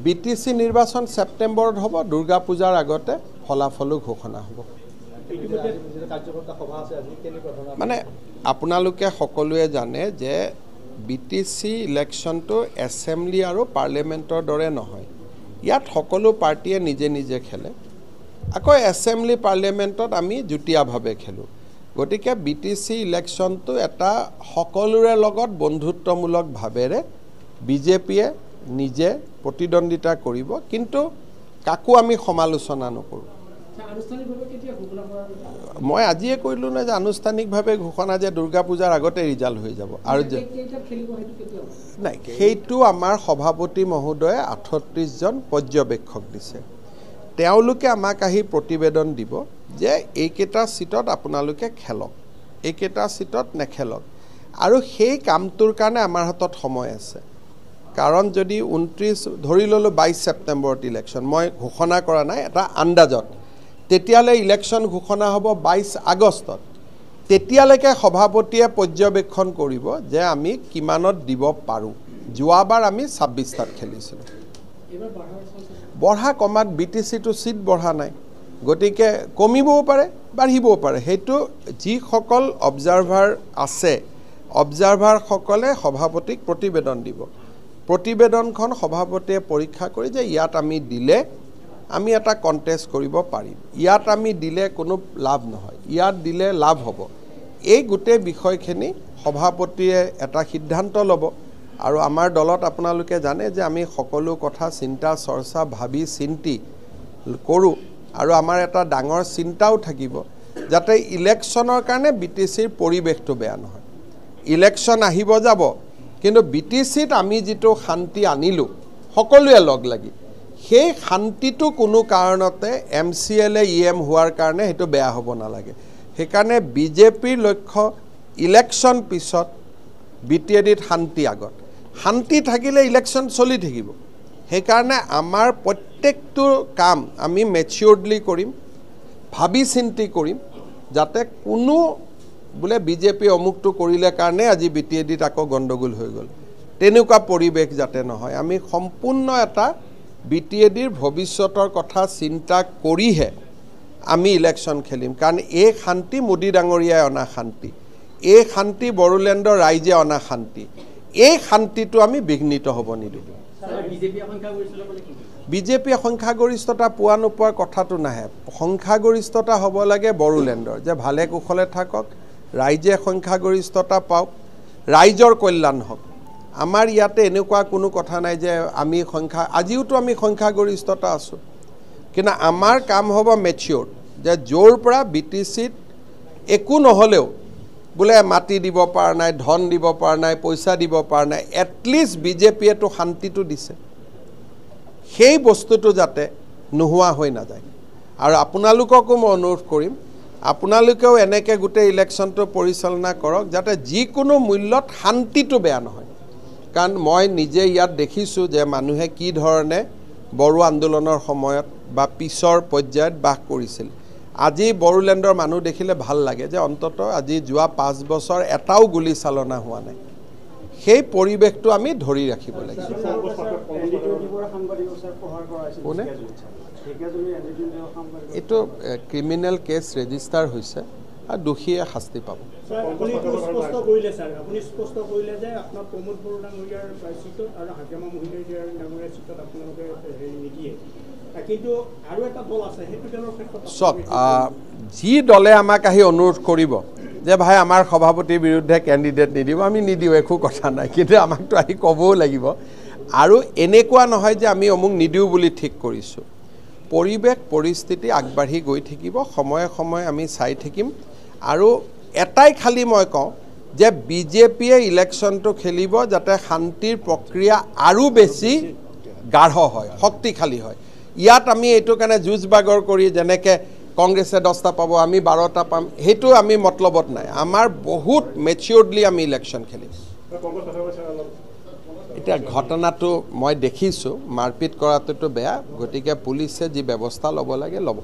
BTC নিৰ্বাচন সেপ্টেম্বৰত হ'ব দুৰ্গা পূজাৰ আগতে ফলাফলো ঘোষণা হ'ব মানে আপোনালোকে সকলোৱে জানে যে বিটিসি ইলেকশনটো এছেম্বলি আৰু পাৰ্লিয়ামেন্টৰ দৰে নহয় ইয়াত সকলো পাৰ্টিয়ে নিজে নিজে খেলে আকৌ এছেম্বলি পাৰ্লিয়ামেন্টত আমি জুটিয়াভাৱে খেলো গতিকে বিটিসি ইলেকশনটো এটা সকলোৰে লগত বন্ধুত্বমূলক ভাৱেৰে বিজেপিয়ে নিজে প্ৰতিদ্বন্দ্বিতা কৰিব কিন্তু কাকো আমি সমালোচনা নকৰো মই আজিয়ে কৈলো না যে আনুষ্ঠানিকভাৱে ঘোষণা যে দুৰ্গা পূজাৰ আগতে ৰিজাল্ট হৈ যাব আৰু নাই সেইটো আমাৰ সভাপতি মহোদয়ে 38 জন পৰ্যবেক্ষক দিছে তেওঁলোকে আমাক আহি প্ৰতিবেদন দিব যে এইকেইটা সিটত আপোনালোকে খেলক এইকেইটা সিটত নেখেলক আৰু সেই কামটোৰ কাৰণে আমাৰ হাতত সময় আছে কাৰণ যদি 29 ধৰি ললো 22 সেপ্টেম্বৰত ইলেকশন মই ঘোষণা কৰা নাই এটা আন্দাজত তেতিয়ালে ইলেকশন ঘোষণা হ'ব 22 আগষ্টত তেতিয়ালৈকে সভাপতিয়ে পৰ্যবেক্ষণ কৰিব যে আমি কিমানত দিব পাৰো যোৱাবাৰ আমি 26 তাত খেলিছিলো বঢ়া কমাত বিটিসি টু সিট বঢ়া নাই গতিকে কমিবও পাৰে বাঢ়িবও পাৰে হেতু যি সকল অবজাৰভাৰ আছে অবজাৰভাৰ সকলে সভাপতিক প্ৰতিবেদন দিব প্ৰতিবেদনখন সভাপতিয়ে পৰীক্ষা কৰি যে ইয়াত আমি দিলে আমি এটা কন্টেষ্ট কৰিব পাৰিম ইয়াত আমি দিলে কোনো লাভ নহয় ইয়াত দিলে লাভ হ'ব এই গুটে বিষয়খিনি সভাপতিয়ে এটা সিদ্ধান্ত ল'ব আৰু আমাৰ দলত আপোনালোকে জানে যে আমি সকলো কথা চিন্তা চৰ্চা ভাবি চিন্তি কৰো আৰু আমাৰ এটা ডাঙৰ চিন্তাও থাকিব যাতে ইলেকশনৰ কাৰণে বিটিসিৰ পৰিবেশটো বেয়া নহয় ইলেকশন আহিব যাব কিন্তু বিটিসিত আমি যেটো শান্তি আনিলো সকলোৱে লগ লাগি সেই শান্তিটো কোনো কাৰণতে এমচিএল ইএম হোৱাৰ কাৰণে হেতু বেয়া হ'ব নালাগে সেইকাৰণে বিজেপিৰ লক্ষ্য ইলেকশন পিছত বিটিএডিত শান্তি আগত শান্তি থাকিলে ইলেকশন চলি থাকিব সেইকাৰণে আমাৰ প্ৰত্যেকটো কাম আমি মেচিউৰডলি কৰিম ভাবি চিন্তি কৰিম যাতে কোনো বুলে বিজেপি অমুকটো কৰিলে কাৰণে আজি বিটিএডিত আকৌ গণ্ডগোল হৈ গ'ল তেনেকুৱা পৰিবেশ যাতে নহয় আমি সম্পূৰ্ণ এটা বিটিএডিৰ ভৱিষ্যতৰ কথা চিন্তা কৰিহে আমি ইলেকশন খেলিম কাৰণ এই শান্তি মোদী ডাঙৰীয়াই অনা শান্তি এই শান্তি বড়োলেণ্ডৰ ৰাইজে অনা শান্তি এই শান্তিটো আমি বিঘ্নিত হ'ব নিদিওঁ বিজেপি সংখ্যাগৰিষ্ঠতা পোৱা নোপোৱাৰ কথাটো নাহে সংখ্যাগৰিষ্ঠতা হ'ব লাগে বড়োলেণ্ডৰ যে ভালে কুশলে থাকক ৰাইজে সংখ্যাগৰিষ্ঠতা পাওক ৰাইজৰ কল্যাণ হওক আমাৰ ইয়াতে এনেকুৱা কোনো কথা নাই যে আমি আজিওতো আমি সংখ্যাগৰিষ্ঠতা আছো কিন্তু আমাৰ কাম হ'ব মেচিউৰ যে জোৰ পৰা বিটিসিত একো নহলেও বুলে মাটি দিব পাৰ নাই ধন দিব পাৰ নাই পইচা দিব পাৰ নাই এটলিষ্ট বিজেপিয়ে তো শান্তিটো দিছে সেই বস্তুটো যাতে নোহোৱা হৈ না যায় আৰু আপোনালোককো মই অনুৰোধ কৰিম আপোনালোকেও এনেকে গুটে ইলেকশনটো পৰিচালনা কৰক যাতে যিকোনো মূল্যত শান্তিটো বেয়া নহয় কাৰণ মই নিজে ইয়াত দেখিছো যে মানুহে কি ধৰণে বড়ো আন্দোলনৰ সময়ত বা পিছৰ পৰ্যায়ত বাস কৰিছিল আজি বড়োলেণ্ডৰ মানুহ দেখিলে ভাল লাগে যে অন্তত আজি যোৱা 5 বছৰ এটাও গুলি চালনা হোৱা নাই সেই পৰিবেশটো আমি ধৰি ৰাখিব লাগিব এটো ক্ৰিমিনেল কেছ ৰেজিষ্টাৰ হৈছে আৰু দোষীয়ে শাস্তি পাব আপুনি স্পষ্ট কৰিলে স্যাৰ আপুনি স্পষ্ট কৰিলে যে আপোনাৰ প্ৰমোদ বড়ো ডাঙৰীয়াৰ চিটত আৰু হাজমা মহিলাৰ ডাঙৰীয়াৰ চিটত আপোনালোকে হেৰি নিদিয়ে কিন্তু আৰু এটা দল আছে হেতু দলৰ ক্ষেত্ৰত সব যি দলে আমাক আহি অনুৰোধ কৰিব যে ভাই আমাৰ সভাপতিৰ বিৰুদ্ধে ক্যান্ডিডেট নিদিব আমি নিদিও একো কথা নাই কিন্তু আমাকতো আহি ক'বও লাগিব আৰু এনেকুৱা নহয় যে আমি অমুক নিদিও বুলি ঠিক কৰিছো পৰিবেশ পৰিস্থিতি আগবাঢ়ি গৈ থাকিব সময়ে সময়ে আমি চাই থাকিম আৰু এটাই খালি মই কওঁ যে বিজেপিয়ে ইলেকশনটো খেলিব যাতে শান্তিৰ প্ৰক্ৰিয়া আৰু বেছি গাঢ় হয় শক্তিশালী হয় ইয়াত আমি এটো কাৰণে যুজ বাগৰ কৰি যেনেকে কংগ্ৰেছে 10টা পাব আমি 12টা পাম হেতু আমি মতলবত নাই আমাৰ বহুত মেচিউৰডলি আমি ইলেকশন খেলিম এটা ঘটনাটো মই দেখিছো মাৰপিট কৰাটো বেয়া গতিকে পুলিচে যি ব্যৱস্থা ল'ব লাগে ল'ব